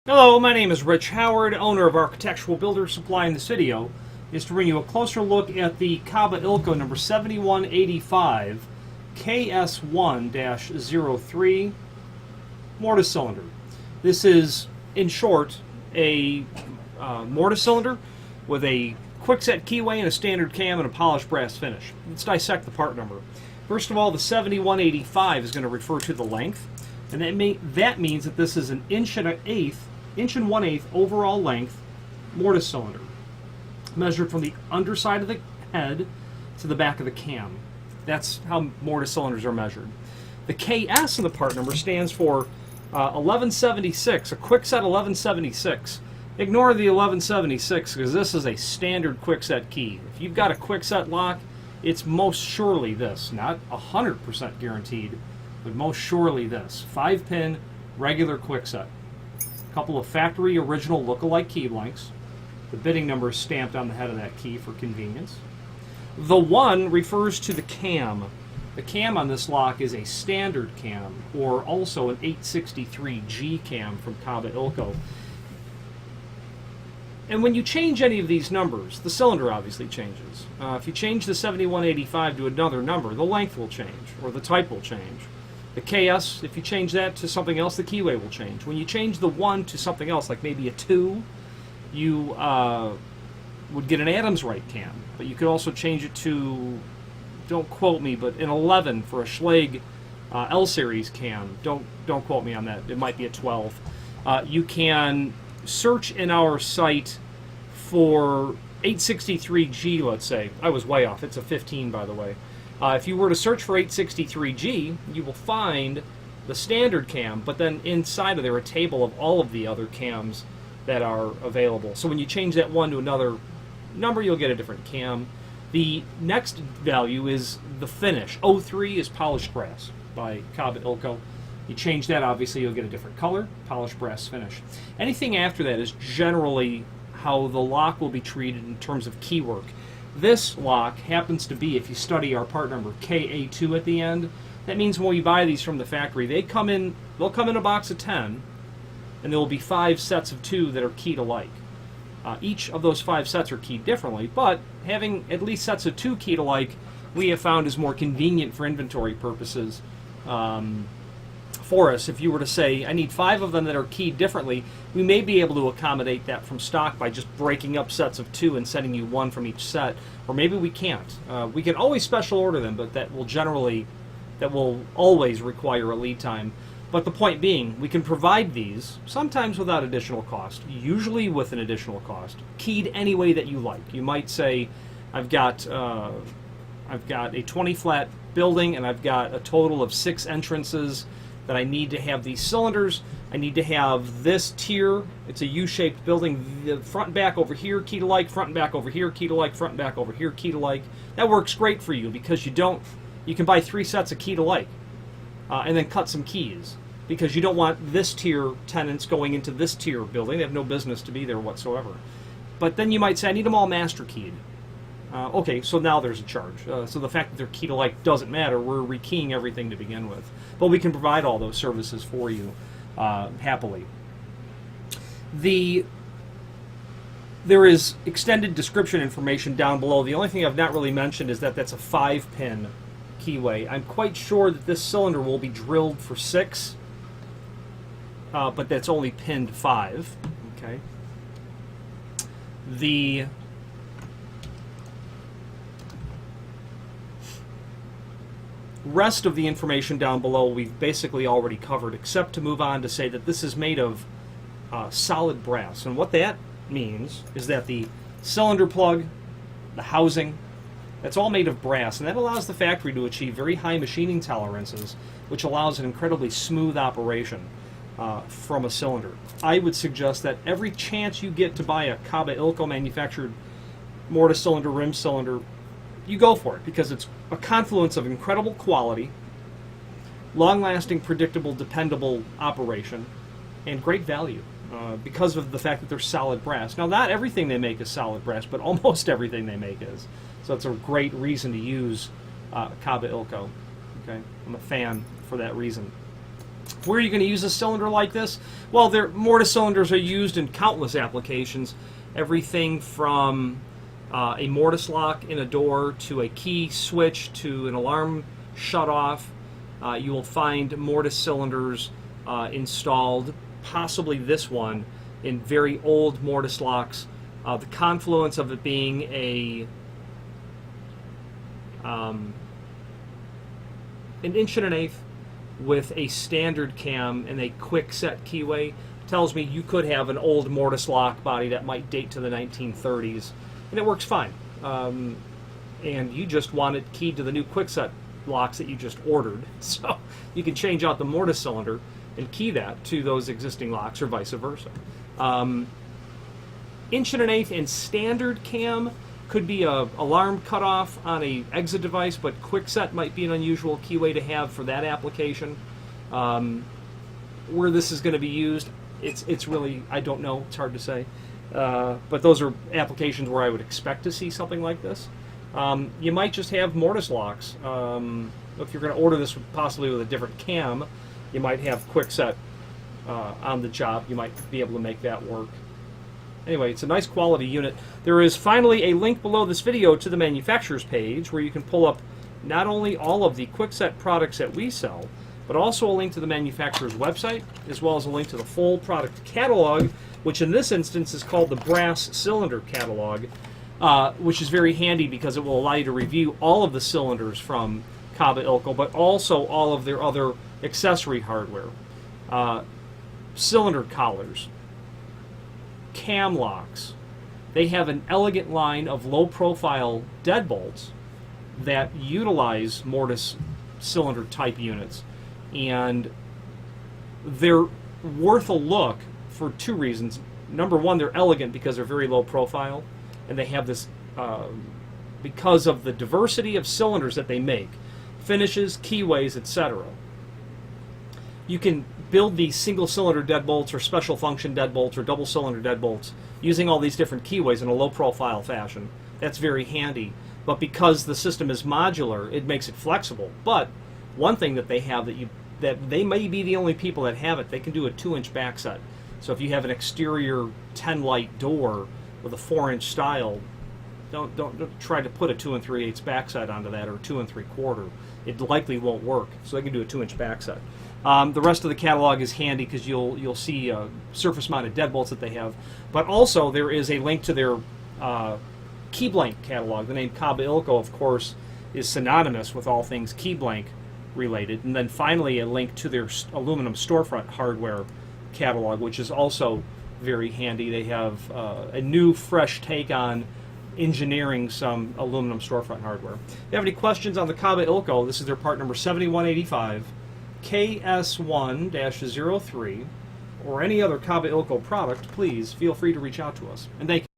Hello, my name is Rich Howard, owner of Architectural Builder Supply. In this video is to bring you a closer look at the Kaba Ilco number 7185 KS1-03 mortise cylinder. This is, in short, a mortise cylinder with a quickset keyway and a standard cam and a polished brass finish. Let's dissect the part number. First of all, the 7185 is going to refer to the length, and that means that this is an inch and 1/8 overall length mortise cylinder, measured from the underside of the head to the back of the cam. That's how mortise cylinders are measured. The KS in the part number stands for 1176, a quickset 1176. Ignore the 1176 because this is a standard quickset key. If you've got a quickset lock, it's most surely this. Not 100% guaranteed, but most surely this. 5-pin regular quickset. A couple of factory original look-alike key links. The bitting number is stamped on the head of that key for convenience. The 1 refers to the cam. The cam on this lock is a standard cam, or also an 863G cam from Kaba Ilco. And when you change any of these numbers, the cylinder obviously changes. If you change the 7185 to another number, the length will change, or the type will change. The KS, if you change that to something else, the keyway will change. When you change the 1 to something else, like maybe a 2, you would get an Adams Wright cam. But you could also change it to, don't quote me, but an 11 for a Schlage L-Series cam. Don't quote me on that. It might be a 12. You can search in our site for 863G, let's say. I was way off. It's a 15, by the way. If you were to search for 863G, you will find the standard cam, but then inside of there a table of all of the other cams that are available. So when you change that 1 to another number, you'll get a different cam. The next value is the finish. 03 is polished brass by Kaba Ilco. You change that, obviously, you'll get a different color, polished brass finish. Anything after that is generally how the lock will be treated in terms of key work. This lock happens to be, if you study our part number, KA2 at the end. That means when we buy these from the factory, they'll come in a box of 10, and there will be 5 sets of 2 that are keyed alike. Each of those 5 sets are keyed differently, but having at least sets of 2 keyed alike, we have found is more convenient for inventory purposes. For us, if you were to say, I need 5 of them that are keyed differently, we may be able to accommodate that from stock by just breaking up sets of 2 and sending you 1 from each set, or maybe we can't. We can always special order them, but that will always require a lead time. But the point being, we can provide these, sometimes without additional cost, usually with an additional cost, keyed any way that you like. You might say, I've got a 20-flat building, and I've got a total of 6 entrances that I need to have these cylinders. I need to have this tier. It's a U-shaped building. The front and back over here, keyed alike. Front and back over here, keyed alike. Front and back over here, keyed alike. That works great for you because you can buy 3 sets of keyed alike and then cut some keys because you don't want this tier tenants going into this tier building. They have no business to be there whatsoever. But then you might say, I need them all master keyed. Okay, so now there's a charge. So the fact that they're keyed alike doesn't matter. We're rekeying everything to begin with. But we can provide all those services for you happily. There is extended description information down below. The only thing I've not really mentioned is that that's a 5-pin keyway. I'm quite sure that this cylinder will be drilled for 6, but that's only pinned 5. Okay. The rest of the information down below we've basically already covered, except to move on to say that this is made of solid brass. And what that means is that the cylinder plug, the housing, that's all made of brass, and that allows the factory to achieve very high machining tolerances, which allows an incredibly smooth operation from a cylinder. I would suggest that every chance you get to buy a Kaba Ilco manufactured mortise cylinder, rim cylinder, you go for it, because it's a confluence of incredible quality, long-lasting, predictable, dependable operation, and great value because of the fact that they're solid brass. Now, not everything they make is solid brass, but almost everything they make is. So it's a great reason to use Kaba Ilco. Okay, I'm a fan for that reason. Where are you going to use a cylinder like this? Well, mortise cylinders are used in countless applications. Everything from a mortise lock in a door to a key switch to an alarm shut-off. You will find mortise cylinders installed, possibly this one, in very old mortise locks. The confluence of it being an 1.125" with a standard cam and a quick set keyway tells me you could have an old mortise lock body that might date to the 1930s, and it works fine. And you just want it keyed to the new quick set locks that you just ordered, so you can change out the mortise cylinder and key that to those existing locks, or vice versa. 1.125" and standard cam could be a alarm cutoff on a exit device, but quickset might be an unusual keyway to have for that application. Where this is going to be used, it's really, I don't know, it's hard to say. But those are applications where I would expect to see something like this. You might just have mortise locks. If you're going to order this possibly with a different cam, you might have quickset on the job. You might be able to make that work. Anyway, it's a nice quality unit. There is finally a link below this video to the manufacturer's page where you can pull up not only all of the Quickset products that we sell, but also a link to the manufacturer's website, as well as a link to the full product catalog, which in this instance is called the Brass Cylinder Catalog, which is very handy because it will allow you to review all of the cylinders from Kaba Ilco, but also all of their other accessory hardware. Cylinder collars, cam locks. They have an elegant line of low-profile deadbolts that utilize mortise cylinder type units, and they're worth a look for two reasons. Number one, they're elegant because they're very low profile, and they have this because of the diversity of cylinders that they make, finishes, keyways, etc. You can build these single cylinder deadbolts or special function deadbolts or double cylinder deadbolts using all these different keyways in a low profile fashion. That's very handy. But because the system is modular, it makes it flexible. But one thing that they have that they may be the only people that have it, they can do a 2-inch backset. So if you have an exterior 10-light door with a 4-inch style, don't try to put a 2 3/8 backset onto that, or 2 3/4. It likely won't work. So they can do a 2-inch backset. The rest of the catalog is handy because you'll see surface-mounted deadbolts that they have. But also there is a link to their key blank catalog. The name Kaba Ilco, of course, is synonymous with all things key blank related. And then finally a link to their aluminum storefront hardware catalog, which is also very handy. They have a new, fresh take on engineering some aluminum storefront hardware. If you have any questions on the Kaba Ilco, this is their part number 7185, KS1-03, or any other Kaba Ilco product, please feel free to reach out to us. And thank you.